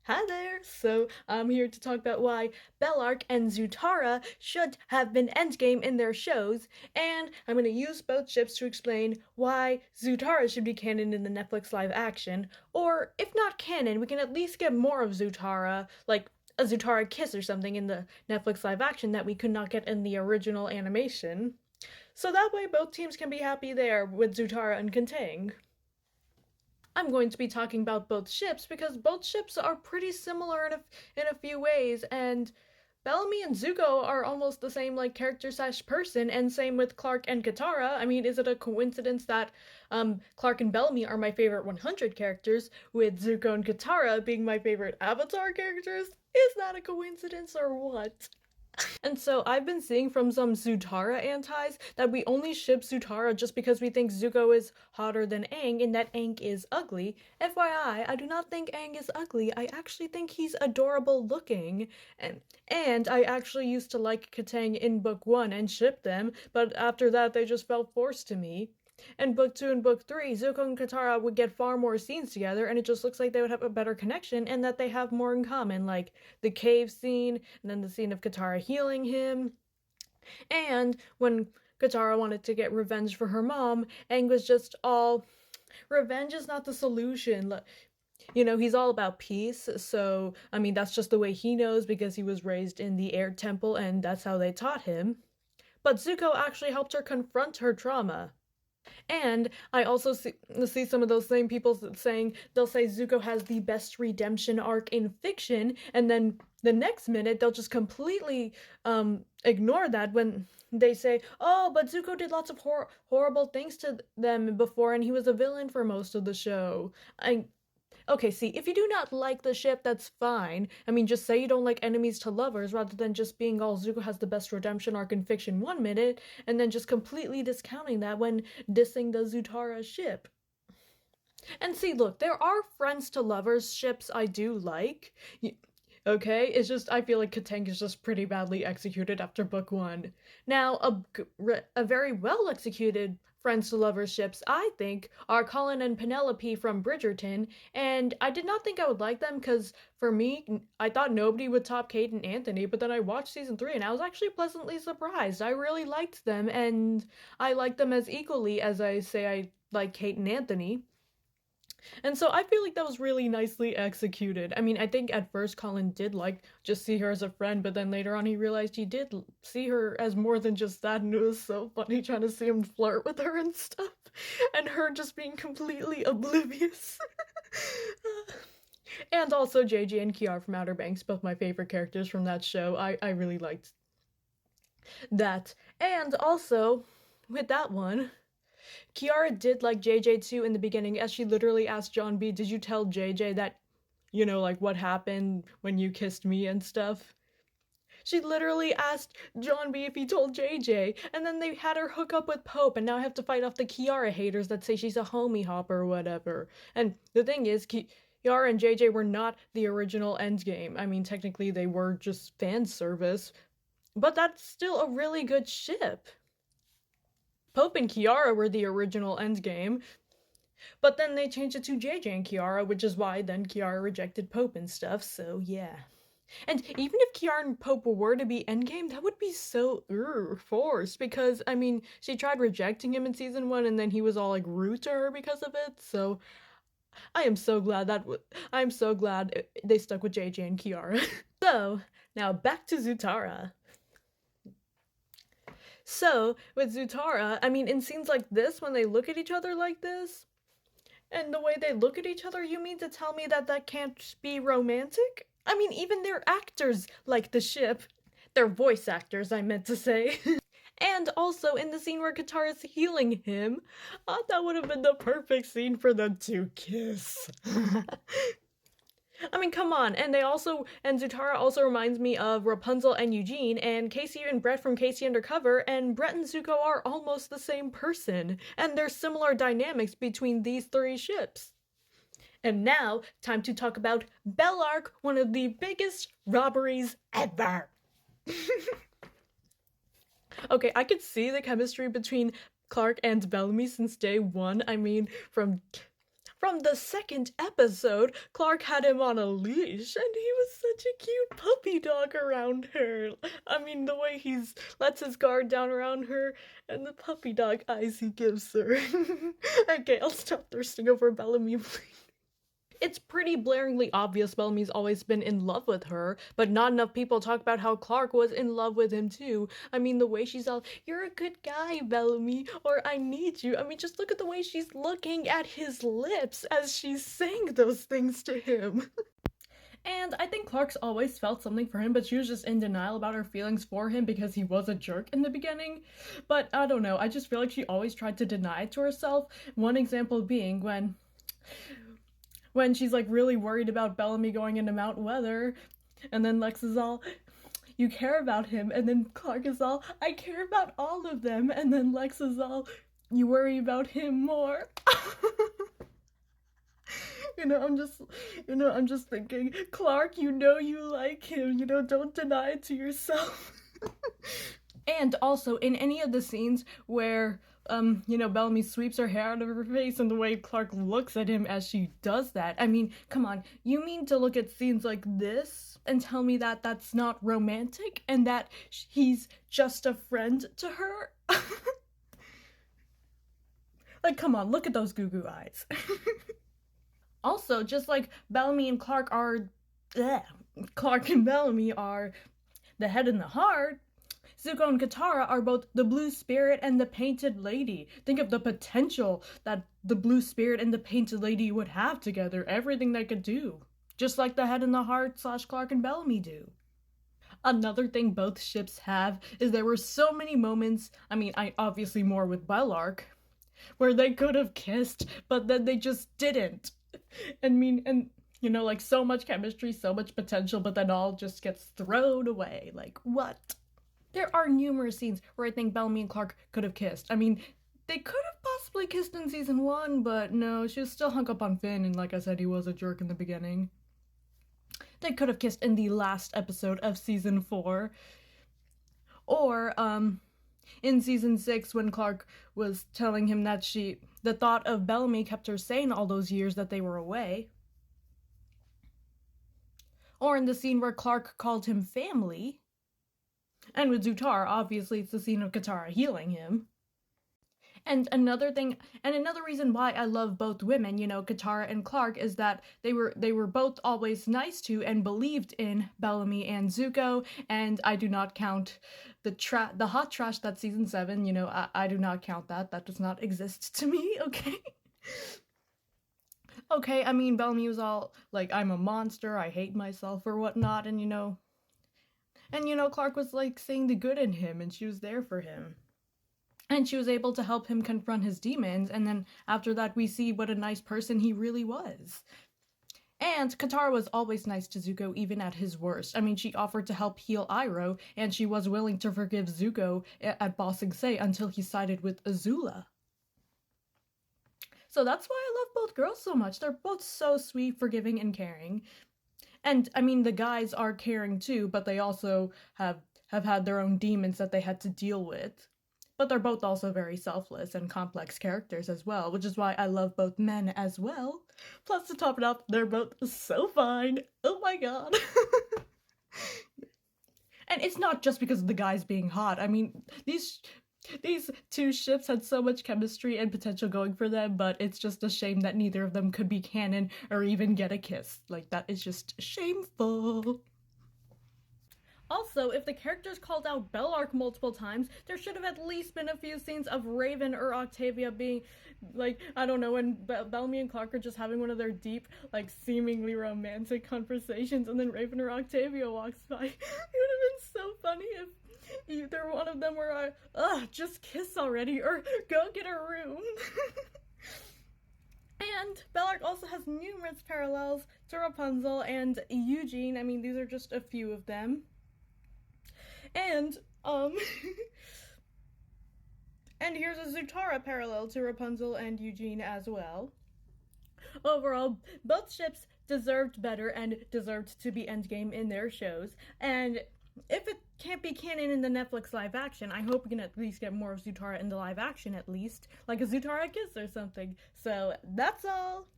Hi there! So, I'm here to talk about why Bellarke and Zutara should have been endgame in their shows, and I'm going to use both ships to explain why Zutara should be canon in the Netflix live action, or if not canon, we can at least get more of Zutara, like a Zutara kiss or something in the Netflix live action that we could not get in the original animation. So that way both teams can be happy there with Zutara and Kantang. I'm going to be talking about both ships because both ships are pretty similar in a few ways, and Bellamy and Zuko are almost the same like character slash person, and same with Clark and Katara. I mean, is it a coincidence that Clark and Bellamy are my favorite 100 characters, with Zuko and Katara being my favorite Avatar characters? Is that a coincidence or what? And so I've been seeing from some Zutara antis that we only ship Zutara just because we think Zuko is hotter than Aang and that Aang is ugly. FYI, I do not think Aang is ugly. I actually think he's adorable looking. And I actually used to like Katang in book 1 and ship them, but after that they just felt forced to me. In book 2 and book 3, Zuko and Katara would get far more scenes together, and it just looks like they would have a better connection and that they have more in common, like the cave scene, and then the scene of Katara healing him. And when Katara wanted to get revenge for her mom, Aang was just all, revenge is not the solution. He's all about peace, so, I mean, that's just the way he knows because he was raised in the air temple and that's how they taught him. But Zuko actually helped her confront her trauma. And I also see some of those same people saying they'll say Zuko has the best redemption arc in fiction, and then the next minute they'll just completely ignore that when they say, "Oh, but Zuko did lots of horrible things to them before, and he was a villain for most of the show." I Okay, see, if you do not like the ship, that's fine. I mean, just say you don't like enemies to lovers rather than just being all Zuko has the best redemption arc in fiction 1 minute and then just completely discounting that when dissing the Zutara ship. And see, look, there are friends to lovers ships I do like. Okay, it's just I feel like Katang is just pretty badly executed after book 1. Now, a very well executed friends to lovers ships I think are Colin and Penelope from Bridgerton, and I did not think I would like them because for me I thought nobody would top Kate and Anthony, but then I watched season 3 and I was actually pleasantly surprised. I really liked them, and I liked them as equally as I say I like Kate and Anthony. And so I feel like that was really nicely executed. I mean, I think at first Colin did like just see her as a friend, but then later on he realized he did see her as more than just that, and it was so funny trying to see him flirt with her and stuff, and her just being completely oblivious. And also JJ and Kiara from Outer Banks, both my favorite characters from that show. I really liked that. And also, with that one, Kiara did like JJ too in the beginning, as she literally asked John B, "Did you tell JJ that, like what happened when you kissed me and stuff?" She literally asked John B if he told JJ, and then they had her hook up with Pope, and now I have to fight off the Kiara haters that say she's a homie hopper or whatever. And the thing is, Kiara and JJ were not the original Endgame. I mean, technically they were just fan service, but that's still a really good ship. Pope and Kiara were the original Endgame, but then they changed it to JJ and Kiara, which is why then Kiara rejected Pope and stuff, so yeah. And even if Kiara and Pope were to be endgame, that would be so forced because I mean, she tried rejecting him in season 1 and then he was all like rude to her because of it. So I am so glad I'm so glad they stuck with JJ and Kiara. So, now back to Zutara. So, with Zutara, I mean, in scenes like this, when they look at each other like this, and the way they look at each other, you mean to tell me that that can't be romantic? I mean, even their actors like the ship. Their voice actors, I meant to say. And also in the scene where Katara's healing him, that would have been the perfect scene for them to kiss. I mean, come on. And Zutara also reminds me of Rapunzel and Eugene, and Casey and Brett from Casey Undercover, and Brett and Zuko are almost the same person, and there's similar dynamics between these three ships. And now, time to talk about Bellarke, one of the biggest robberies ever. Okay, I could see the chemistry between Clark and Bellamy since day one. I mean, From the second episode, Clark had him on a leash, and he was such a cute puppy dog around her. I mean, the way he's lets his guard down around her, and the puppy dog eyes he gives her. Okay, I'll stop thirsting over Bellamy, please. It's pretty blaringly obvious Bellamy's always been in love with her, but not enough people talk about how Clark was in love with him too. I mean, the way she's all, "You're a good guy, Bellamy," or "I need you." I mean, just look at the way she's looking at his lips as she's saying those things to him. And I think Clark's always felt something for him, but she was just in denial about her feelings for him because he was a jerk in the beginning. But I don't know, I just feel like she always tried to deny it to herself. One example being when she's like really worried about Bellamy going into Mount Weather, and then Lex is all, "You care about him," and then Clark is all, "I care about all of them," and then Lex is all, "You worry about him more." I'm just thinking, Clark, you like him, don't deny it to yourself. And also, in any of the scenes where, Bellamy sweeps her hair out of her face and the way Clark looks at him as she does that, I mean, come on, you mean to look at scenes like this and tell me that that's not romantic and that he's just a friend to her? Like, come on, look at those goo-goo eyes. Also, just like Bellamy and Clark are, Clark and Bellamy are the head and the heart, Zuko and Katara are both the Blue Spirit and the Painted Lady. Think of the potential that the Blue Spirit and the Painted Lady would have together, everything they could do. Just like the head and the heart / Clark and Bellamy do. Another thing both ships have is there were so many moments, I obviously more with Bellarke, where they could have kissed, but then they just didn't. Like so much chemistry, so much potential, but then all just gets thrown away. Like, what? There are numerous scenes where I think Bellamy and Clark could have kissed. I mean, they could have possibly kissed in season 1, but no, she was still hung up on Finn, and like I said, he was a jerk in the beginning. They could have kissed in the last episode of season 4. Or, in season 6 when Clark was telling him that the thought of Bellamy kept her sane all those years that they were away. Or in the scene where Clark called him family. And with Zutara, obviously it's the scene of Katara healing him. And another reason why I love both women, Katara and Clark, is that they were both always nice to and believed in Bellamy and Zuko, and I do not count the hot trash that's season 7, I do not count that. That does not exist to me, okay? Okay, Bellamy was all like, "I'm a monster, I hate myself," or whatnot, and Clark was like seeing the good in him, and she was there for him. And she was able to help him confront his demons, and then after that we see what a nice person he really was. And Katara was always nice to Zuko, even at his worst. She offered to help heal Iroh, and she was willing to forgive Zuko at Ba Sing Se until he sided with Azula. So that's why I love both girls so much. They're both so sweet, forgiving, and caring. And the guys are caring too, but they also have had their own demons that they had to deal with. But they're both also very selfless and complex characters as well, which is why I love both men as well. Plus, to top it up, they're both so fine. Oh my god. And it's not just because of the guys being hot. These two ships had so much chemistry and potential going for them, but it's just a shame that neither of them could be canon or even get a kiss. Like, that is just shameful. Also, if the characters called out Bellarke multiple times, there should have at least been a few scenes of Raven or Octavia being, like, I don't know, when Bellamy and Clark are just having one of their deep, like, seemingly romantic conversations, and then Raven or Octavia walks by. It would have been so funny if either one of them were, just kiss already, or go get a room. And Bellarke also has numerous parallels to Rapunzel and Eugene. These are just a few of them. And, and here's a Zutara parallel to Rapunzel and Eugene as well. Overall, both ships deserved better and deserved to be endgame in their shows, and if it can't be canon in the Netflix live action, I hope we can at least get more of Zutara in the live action at least, like a Zutara kiss or something. So, that's all!